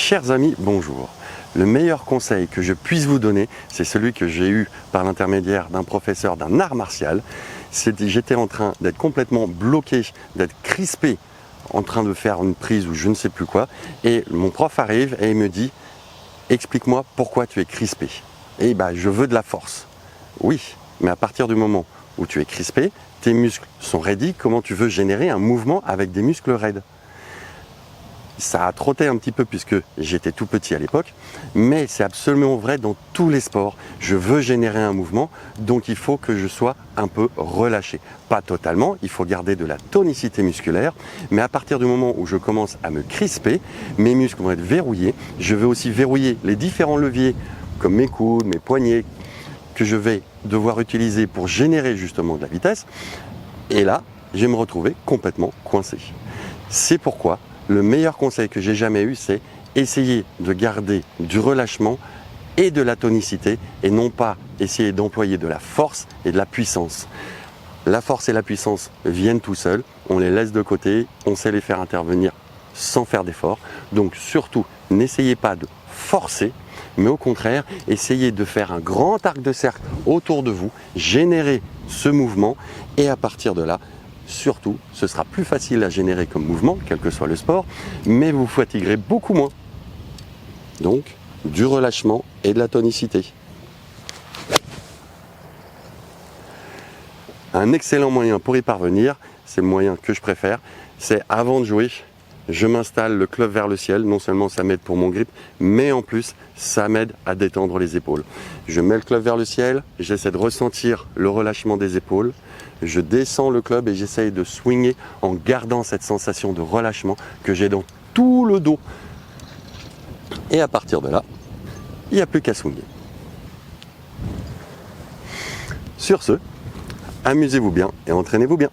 Chers amis, bonjour. Le meilleur conseil que je puisse vous donner, c'est celui que j'ai eu par l'intermédiaire d'un professeur d'un art martial. J'étais en train d'être complètement bloqué, d'être crispé, en train de faire une prise ou je ne sais plus quoi. Et mon prof arrive et il me dit « Explique-moi pourquoi tu es crispé ». Et je veux de la force. Oui, mais à partir du moment où tu es crispé, tes muscles sont raidis, comment tu veux générer un mouvement avec des muscles raides ? Ça a trotté un petit peu puisque j'étais tout petit à l'époque, mais c'est absolument vrai dans tous les sports. Je veux générer un mouvement, donc il faut que je sois un peu relâché. Pas totalement, il faut garder de la tonicité musculaire, mais à partir du moment où je commence à me crisper, mes muscles vont être verrouillés. Je vais aussi verrouiller les différents leviers, comme mes coudes, mes poignets, que je vais devoir utiliser pour générer justement de la vitesse. Et là, je vais me retrouver complètement coincé. C'est pourquoi le meilleur conseil que j'ai jamais eu, c'est essayer de garder du relâchement et de la tonicité et non pas essayer d'employer de la force et de la puissance. La force et la puissance viennent tout seuls, on les laisse de côté, on sait les faire intervenir sans faire d'effort. Donc surtout, n'essayez pas de forcer, mais au contraire, essayez de faire un grand arc de cercle autour de vous, générer ce mouvement et à partir de là, surtout, ce sera plus facile à générer comme mouvement, quel que soit le sport, mais vous fatiguerez beaucoup moins. Donc, du relâchement et de la tonicité. Un excellent moyen pour y parvenir, c'est le moyen que je préfère, c'est avant de jouer, je m'installe le club vers le ciel. Non seulement ça m'aide pour mon grip, mais en plus ça m'aide à détendre les épaules. Je mets le club vers le ciel, j'essaie de ressentir le relâchement des épaules. Je descends le club et j'essaye de swinger en gardant cette sensation de relâchement que j'ai dans tout le dos. Et à partir de là, il n'y a plus qu'à swinger. Sur ce, amusez-vous bien et entraînez-vous bien.